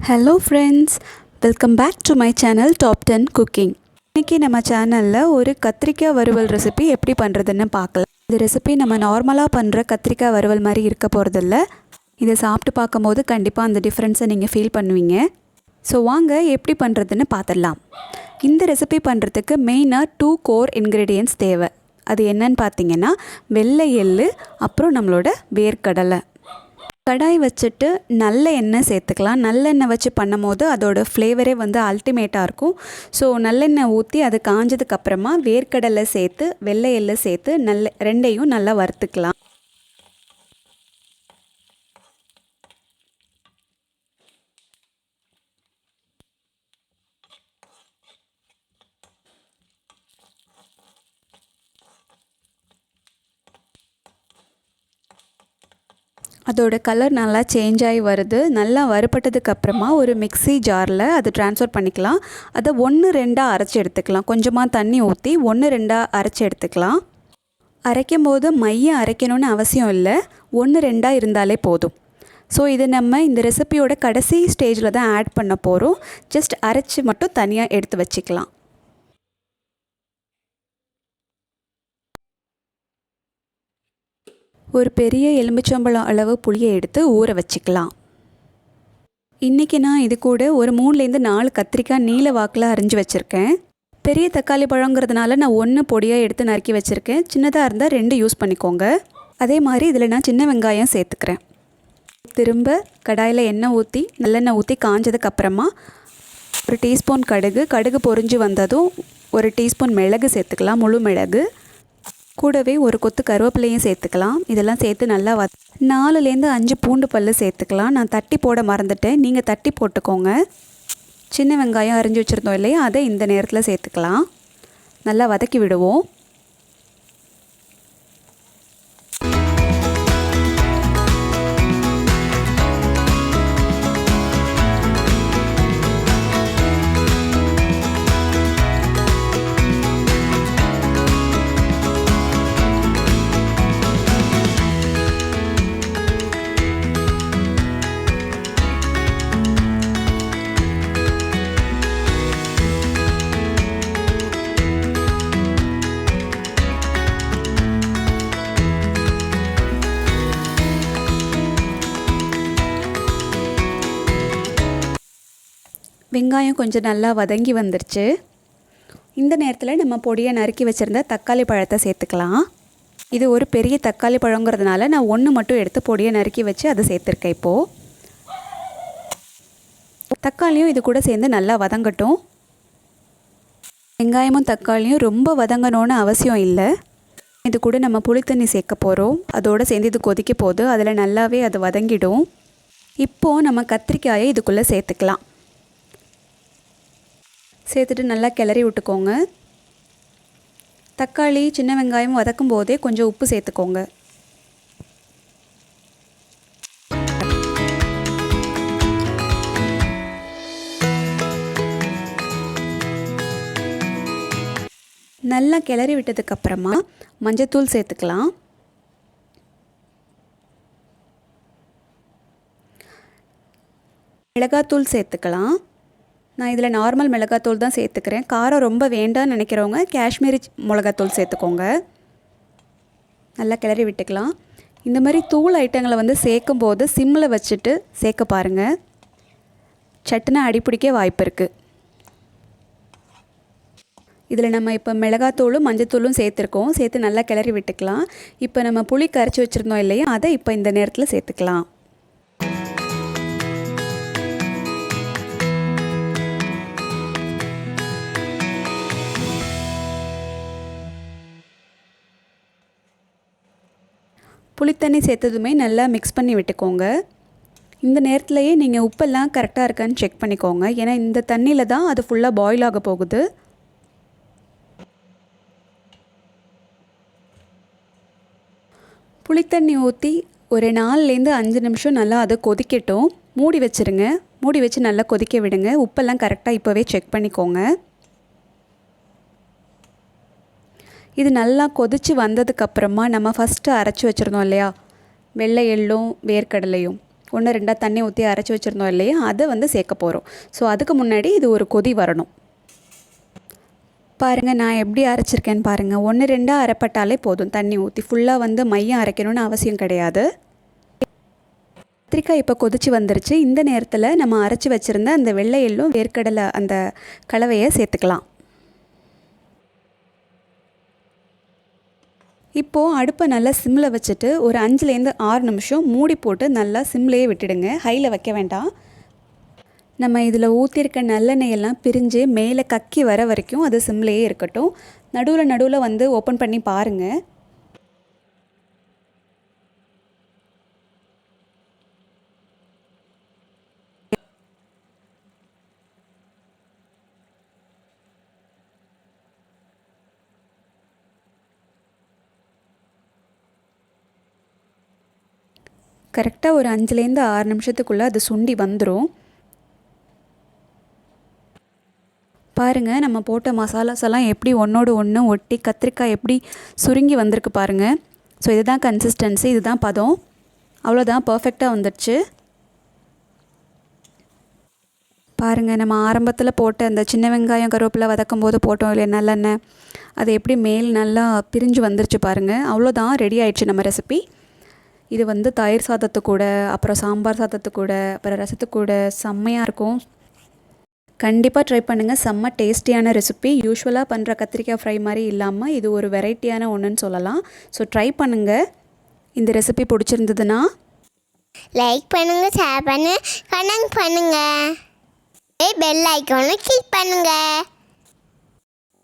Hello friends, welcome back to my channel top 10 cooking. இன்றைக்கி நம்ம சேனலில் ஒரு கத்திரிக்காய் வறுவல் ரெசிபி எப்படி பண்ணுறதுன்னு பார்க்கலாம். இந்த ரெசிபி நம்ம நார்மலாக பண்ணுற கத்திரிக்காய் வறுவல் மாதிரி இருக்க போகிறதில்ல. இதை சாப்பிட்டு பார்க்கும்போது கண்டிப்பாக அந்த டிஃப்ரென்ஸை நீங்கள் ஃபீல் பண்ணுவீங்க. ஸோ வாங்க எப்படி பண்ணுறதுன்னு பார்த்துடலாம். இந்த ரெசிபி பண்ணுறதுக்கு மெயினாக 2 கோர் இன்க்ரீடியன்ட்ஸ் தேவை. அது என்னன்னு பார்த்தீங்கன்னா வெள்ளை எள்ளு, அப்புறம் நம்மளோட வேர்க்கடலை. கடாய் வச்சுட்டு நல்ல எண்ணெய் சேர்த்துக்கலாம். நல்லெண்ணெய் வச்சு பண்ணும் போது அதோடய ஃப்ளேவரே அல்டிமேட்டாக இருக்கும். ஸோ நல்லெண்ணெய் ஊற்றி அது காஞ்சதுக்கப்புறமா வேர்க்கடலை சேர்த்து வெள்ளை எள்ளு சேர்த்து ரெண்டையும் நல்லா வறுத்துக்கலாம். அதோட கலர் நல்லா சேஞ்ச் ஆகி வருது. நல்லா வறுபட்டதுக்கப்புறமா ஒரு மிக்ஸி ஜாரில் அது ட்ரான்ஸ்ஃபர் பண்ணிக்கலாம். அதை 1-2 அரைச்சி எடுத்துக்கலாம். கொஞ்சமாக தண்ணி ஊற்றி 1-2 அரைச்சி எடுத்துக்கலாம். அரைக்கும் போது மையம் அரைக்கணும்னு அவசியம் இல்லை, 1-2 இருந்தாலே போதும். ஸோ இது நம்ம இந்த ரெசிபியோட கடைசி ஸ்டேஜில் தான் ஆட் பண்ண போகிறோம். ஜஸ்ட் அரைச்சி மட்டும் தனியாக எடுத்து வச்சுக்கலாம். ஒரு பெரிய எலுமிச்சம்பழம் அளவு புளியை எடுத்து ஊற வச்சுக்கலாம். இன்றைக்கி நான் இது கூட ஒரு 3-4 கத்திரிக்காய் நீல வாக்கில் அரிஞ்சு வச்சுருக்கேன். பெரிய தக்காளி பழங்கிறதுனால நான் 1 பொடியாக எடுத்து நறுக்கி வச்சுருக்கேன். சின்னதாக இருந்தால் 2 யூஸ் பண்ணிக்கோங்க. அதே மாதிரி இதில் நான் சின்ன வெங்காயம் சேர்த்துக்கிறேன். திரும்ப கடாயில் எண்ணெய் ஊற்றி நல்லெண்ணெய் ஊற்றி காஞ்சதுக்கப்புறமா 1 டீஸ்பூன் கடுகு பொரிஞ்சு வந்ததும் 1 டீஸ்பூன் மிளகு சேர்த்துக்கலாம், முழு மிளகு. கூடவே ஒரு கொத்து கருவேப்பிலையும் சேர்த்துக்கலாம். இதெல்லாம் சேர்த்து நல்லா 4-5 பூண்டு பல் சேர்த்துக்கலாம். நான் தட்டி போட மறந்துட்டேன், நீங்கள் தட்டி போட்டுக்கோங்க. சின்ன வெங்காயம் அரிஞ்சு வச்சுருந்தோம் இல்லையா, அதை இந்த நேரத்தில் சேர்த்துக்கலாம். நல்லா வதக்கி விடுவோம். வெங்காயம் கொஞ்சம் நல்லா வதங்கி வந்துருச்சு. இந்த நேரத்தில் நம்ம பொடியை நறுக்கி வச்சுருந்த தக்காளி பழத்தை சேர்த்துக்கலாம். இது ஒரு பெரிய தக்காளி பழங்கிறதுனால நான் 1 மட்டும் எடுத்து பொடியை நறுக்கி வச்சு அதை சேர்த்துருக்கேன். இப்போது தக்காளியும் இது கூட சேர்ந்து நல்லா வதங்கட்டும். வெங்காயமும் தக்காளியும் ரொம்ப வதங்கணும்னு அவசியம் இல்லை. இது கூட நம்ம புளித்தண்ணி சேர்க்க போகிறோம். அதோடு சேர்ந்து இது கொதிக்க போகுது. அதில் நல்லாவே அது வதங்கிடும். இப்போது நம்ம கத்திரிக்காயை இதுக்குள்ளே சேர்த்துக்கலாம். சேர்த்துட்டு நல்லா கிளறி விட்டுக்கோங்க. தக்காளி சின்ன வெங்காயம் வதக்கும் போதே கொஞ்சம் உப்பு சேர்த்துக்கோங்க. நல்லா கிளறி விட்டதுக்கப்புறமா மஞ்சத்தூள் சேர்த்துக்கலாம். மிளகாத்தூள் சேர்த்துக்கலாம். நான் இதில் நார்மல் மிளகாத்தூள் தான் சேர்த்துக்கிறேன். காரம் ரொம்ப வேண்டாம்னு நினைக்கிறவங்க காஷ்மீரி மிளகாத்தூள் சேர்த்துக்கோங்க. நல்லா கிளறி விட்டுக்கலாம். இந்த மாதிரி தூள் ஐட்டங்களை சேர்க்கும் போது சிம்மில் வச்சுட்டு சேர்க்க பாருங்கள். சட்டுன்னு அடிப்பிடிக்க வாய்ப்பு இருக்குது. இதில் நம்ம இப்போ மிளகாத்தூளும் மஞ்சத்தூளும் சேர்த்துருக்கோம். சேர்த்து நல்லா கிளறி விட்டுக்கலாம். இப்போ நம்ம புளி கரைச்சி வச்சுருந்தோம் இல்லையா, அதை இப்போ இந்த நேரத்தில் சேர்த்துக்கலாம். புளித்தண்ணி சேர்த்ததுமே நல்லா மிக்ஸ் பண்ணி விட்டுக்கோங்க. இந்த நேரத்துலையே நீங்கள் உப்பெல்லாம் கரெக்டாக இருக்கான்னு செக் பண்ணிக்கோங்க. ஏன்னா இந்த தண்ணியில் தான் அது ஃபுல்லாக பாயில் ஆக போகுது. புளித்தண்ணி ஊற்றி ஒரு 4-5 நிமிஷம் நல்லா அதை கொதிக்கட்டும். மூடி வச்சுருங்க. மூடி வச்சு நல்லா கொதிக்க விடுங்க. உப்பெல்லாம் கரெக்டாக இப்போவே செக் பண்ணிக்கோங்க. இது நல்லா கொதித்து வந்ததுக்கப்புறமா நம்ம ஃபஸ்ட்டு அரைச்சி வச்சுருந்தோம் இல்லையா, வெள்ளை எள்ளும் வேர்க்கடலையும் ஒன்று ரெண்டாக தண்ணி ஊற்றி அரைச்சி வச்சுருந்தோம் இல்லையா, அதை வந்து சேர்க்க போகிறோம். ஸோ அதுக்கு முன்னாடி இது ஒரு கொதி வரணும். பாருங்கள் நான் எப்படி அரைச்சிருக்கேன்னு பாருங்கள். 1-2 அரைப்பட்டாலே போதும். தண்ணி ஊற்றி ஃபுல்லாக வந்து மையம் அரைக்கணும்னு அவசியம் கிடையாது. கத்திரிக்காய் இப்போ கொதிச்சு வந்துருச்சு. இந்த நேரத்தில் நம்ம அரைச்சி வச்சுருந்த அந்த வெள்ளை எள்ளும் வேர்க்கடலை அந்த கலவையை சேர்த்துக்கலாம். இப்போது அடுப்பை நல்லா சிம்மில் வச்சுட்டு ஒரு 5-6 நிமிஷம் மூடி போட்டு நல்லா சிம்லேயே விட்டுடுங்க. ஹையில் வைக்க வேண்டாம். நம்ம இதில் ஊற்றிருக்க நல்லெண்ணெயெல்லாம் பிரிஞ்சு மேலே கக்கி வர வரைக்கும் அது சிம்லேயே இருக்கட்டும். நடுவில் வந்து ஓப்பன் பண்ணி பாருங்கள். கரெக்டாக ஒரு 5-6 நிமிஷத்துக்குள்ளே அது சுண்டி வந்துடும். பாருங்கள் நம்ம போட்ட மசாலாஸ் எல்லாம் எப்படி ஒன்றோடு ஒன்று ஒட்டி கத்திரிக்காய் எப்படி சுருங்கி வந்திருக்கு பாருங்கள். ஸோ இதுதான் கன்சிஸ்டன்சி, இதுதான் பதம். அவ்வளோதான், பர்ஃபெக்டாக வந்துடுச்சு. பாருங்கள் நம்ம ஆரம்பத்தில் போட்ட அந்த சின்ன வெங்காயம் கருவேப்பிலை வதக்கும் போது போட்டோம் இல்லையா நல்லெண்ணெய், அது எப்படி மேல் நல்லா பிரிஞ்சு வந்துருச்சு பாருங்கள். அவ்வளோதான், ரெடி ஆயிடுச்சு நம்ம ரெசிபி. இது வந்து தயிர் சாதத்து கூட, அப்புறம் சாம்பார் சாதத்து கூட, அப்புறம் ரசத்துக்கு கூட செம்மையாக இருக்கும். கண்டிப்பாக ட்ரை பண்ணுங்கள். செம்ம டேஸ்டியான ரெசிபி. யூஸ்வலாக பண்ணுற கத்திரிக்காய் ஃப்ரை மாதிரி இல்லாமல் இது ஒரு வெரைட்டியான ஒன்றுன்னு சொல்லலாம். ஸோ ட்ரை பண்ணுங்கள். இந்த ரெசிபி பிடிச்சிருந்ததுன்னா லைக் பண்ணுங்கள், ஷேர் பண்ணுங்கள், கமெண்ட் பண்ணுங்கள், பெல் ஐக்கானை கிளிக் பண்ணுங்கள்.